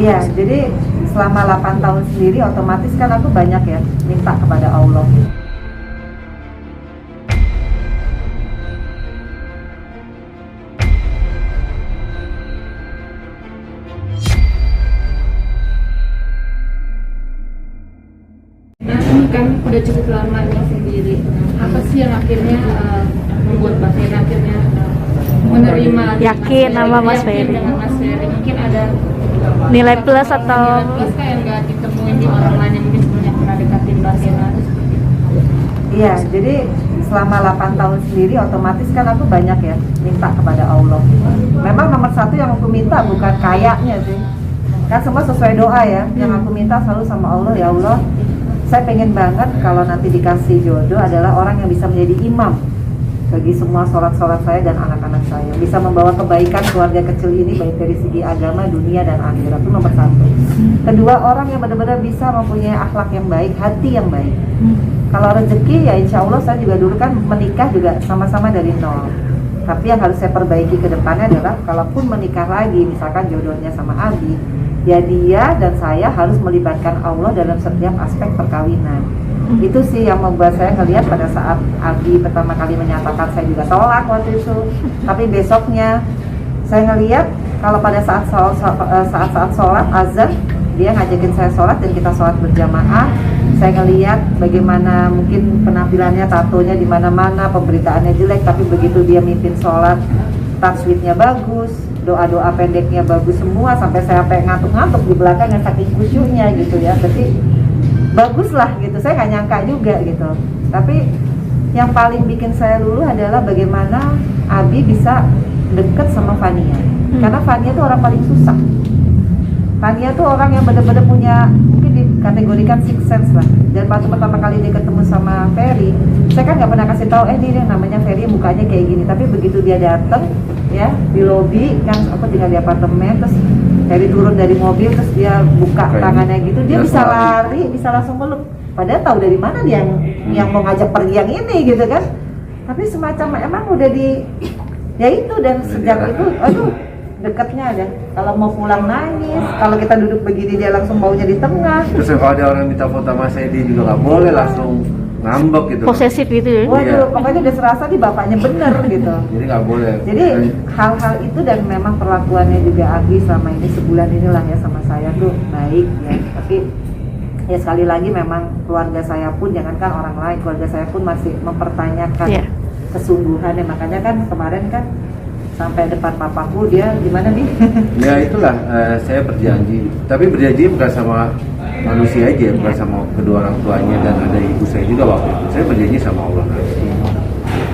Iya, jadi selama 8 tahun sendiri otomatis kan aku banyak ya minta kepada Allah. Nah, ini kan udah cukup lama nih sendiri. Apa sih yang akhirnya membuat Mbak Ferry akhirnya menerima Yakin sama Mas Ferry. dengan Mas Ferry? Mungkin ada Nilai plus atau nilai plus yang nggak ditemuin di orang lain yang mungkin sebelumnya pernah deketin Mbak Ferry. Iya, jadi selama 8 tahun sendiri otomatis kan aku banyak ya minta kepada Allah. Memang nomor satu yang aku minta bukan kayaknya sih, kan semua sesuai doa ya. Yang aku minta selalu sama Allah, ya Allah, saya pengen banget kalau nanti dikasih jodoh adalah orang yang bisa menjadi imam bagi semua sholat-sholat saya dan anak-anak saya, bisa membawa kebaikan keluarga kecil ini baik dari segi agama, dunia, dan akhirat. Itu nomor satu. Kedua, orang yang benar-benar bisa mempunyai akhlak yang baik, hati yang baik. Kalau rezeki ya insya Allah saya juga dulu kan menikah juga sama-sama dari nol. Tapi yang harus saya perbaiki ke depannya adalah kalaupun menikah lagi, misalkan jodohnya sama Abi, ya dia dan saya harus melibatkan Allah dalam setiap aspek perkawinan. Itu sih yang membuat saya ngelihat pada saat Abi pertama kali menyatakan, saya juga tolak waktu itu. Tapi besoknya saya ngelihat kalau pada saat sholat azan, dia ngajakin saya sholat dan kita sholat berjamaah. Saya ngelihat bagaimana mungkin penampilannya, tatonya di mana-mana, pemberitaannya jelek, tapi begitu dia mimpin sholat, tajwidnya bagus, doa-doa pendeknya bagus semua, sampai saya ngantuk-ngantuk di belakang yang saking khusyuknya gitu ya. Berarti bagus lah gitu, saya nggak nyangka juga gitu. Tapi yang paling bikin saya luluh adalah bagaimana Abi bisa deket sama Fania. Karena Fania itu orang paling susah. Fania tuh orang yang benar-benar punya, mungkin dikategorikan six sense lah. Dan waktu pertama kali dia ketemu sama Ferry, saya kan nggak pernah kasih tahu, ini namanya Ferry, mukanya kayak gini. Tapi begitu dia datang ya di lobi, kan aku tinggal di apartemen, terus Ferry turun dari mobil, terus dia buka tangannya gitu, dia bisa lari, bisa langsung meluk. Padahal tahu dari mana dia yang mau ngajak pergi yang ini gitu kan. Tapi semacam emang udah di, ya itu, dan sejak itu, aduh, dekatnya ada. Kalau mau pulang nangis, kalau kita duduk begini dia langsung baunya di tengah. Terus kalau ada orang minta foto sama saya, dia juga nggak boleh langsung ngambek gitu. posesif gitu ya. Waduh, pokoknya udah serasa di bapaknya bener gitu. Jadi nggak boleh. Jadi hal-hal itu, dan memang perlakuannya juga Abi selama ini sebulan inilah ya sama saya tuh baik ya. Tapi ya sekali lagi memang keluarga saya pun, jangankan orang lain, keluarga saya pun masih mempertanyakan kesungguhannya. Makanya kan kemarin kan sampai depan papaku, dia gimana nih? Ya itulah, saya berjanji. Tapi berjanji bukan sama manusia aja, bukan sama kedua orang tuanya dan ada ibu saya juga waktu itu. Saya berjanji sama Allah.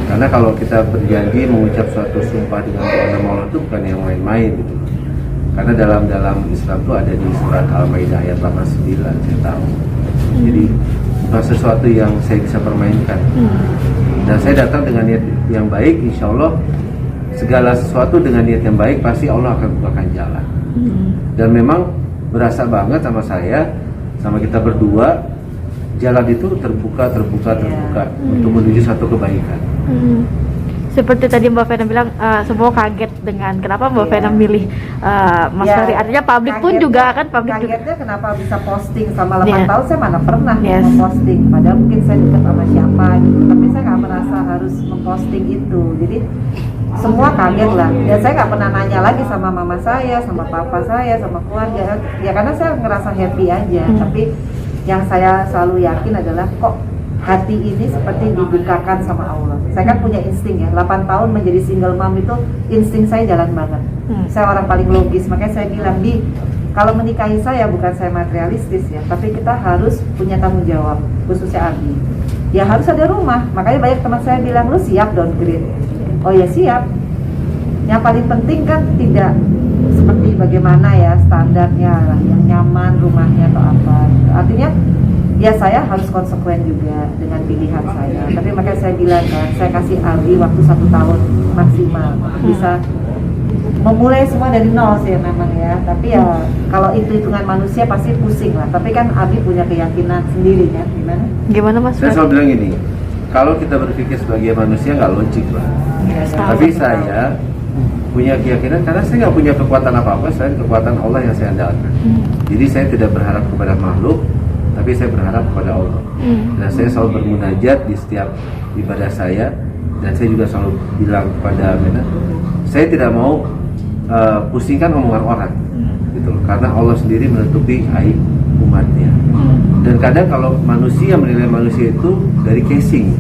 Karena kalau kita berjanji mengucap suatu sumpah dengan Tuhan nama Allah itu bukan yang main-main gitu. Karena dalam Islam itu ada di surat Al-Maidah ayat 89, saya tahu. Jadi bukan sesuatu yang saya bisa permainkan. Dan saya datang dengan niat yang baik, insya Allah segala sesuatu dengan niat yang baik pasti Allah akan bukakan jalan. Dan memang berasa banget sama saya, sama kita berdua, jalan itu terbuka untuk menuju satu kebaikan. Seperti tadi Mbak Vena bilang, semua kaget dengan kenapa Mbak Vena milih Mas Ferry. Artinya publik pun juga kan, publik juga. Kagetnya kenapa bisa posting sama 8 tahun, saya mana pernah memposting. Padahal mungkin saya dekat sama siapa gitu, tapi saya nggak merasa harus memposting itu. Jadi semua kaget lah. Dan saya nggak pernah nanya lagi sama mama saya, sama papa saya, sama keluarga. Ya karena saya ngerasa happy aja. Tapi yang saya selalu yakin adalah kok hati ini seperti dibukakan sama Allah. Saya kan punya insting ya, 8 tahun menjadi single mom itu insting saya jalan banget. Saya orang paling logis, makanya saya bilang, Di, kalau menikahi saya bukan saya materialistis ya, tapi kita harus punya tanggung jawab, khususnya Abi. Ya harus ada rumah, makanya banyak teman saya bilang, lu siap downgrade? Oh ya siap. Yang paling penting kan tidak seperti bagaimana ya standarnya lah, yang nyaman rumahnya atau apa. Artinya ya saya harus konsekuen juga dengan pilihan saya. Tapi makanya saya bilang kan, saya kasih Abi waktu 1 tahun maksimal, bisa memulai semua dari nol sih memang ya. Tapi ya kalau itu hitungan manusia pasti pusing lah. Tapi kan Abi punya keyakinan sendiri kan, gimana? Gimana Mas? Saya selalu bilang ini, kalau kita berpikir sebagai manusia nggak logik lah. Tapi saya punya keyakinan karena saya nggak punya kekuatan apa-apa selain kekuatan Allah yang saya andalkan. Jadi saya tidak berharap kepada makhluk, tapi saya berharap kepada Allah. Dan saya selalu bermunajat di setiap ibadah saya, dan saya juga selalu bilang kepada Mena, saya tidak mau pusingkan omongan orang, gitu loh, karena Allah sendiri menutupi aib umatnya. Dan kadang kalau manusia menilai manusia itu dari casing,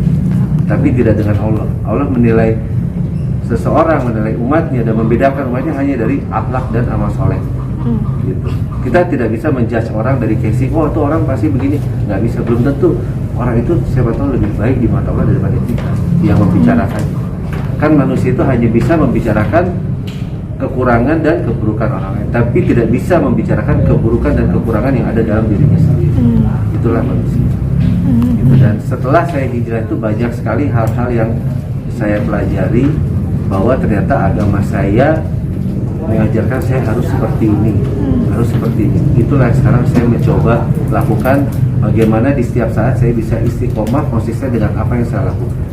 tapi tidak dengan Allah. Allah menilai seseorang, menilai umatnya dan membedakan umatnya hanya dari akhlak dan amal soleh. Gitu. Kita tidak bisa menjudge orang dari casing. Oh, itu orang pasti begini. Nggak bisa, belum tentu. Orang itu siapa tahu lebih baik di mata Allah daripada kita yang membicarakan. Kan manusia itu hanya bisa membicarakan kekurangan dan keburukan orang lain, tapi tidak bisa membicarakan keburukan dan kekurangan yang ada dalam dirinya sendiri. Itulah manusia. Gitu. Dan setelah saya hijrah itu banyak sekali hal-hal yang saya pelajari, bahwa ternyata agama saya mengajarkan saya harus seperti ini, harus seperti ini. Itulah sekarang saya mencoba lakukan, bagaimana di setiap saat saya bisa istiqomah konsisten dengan apa yang saya lakukan.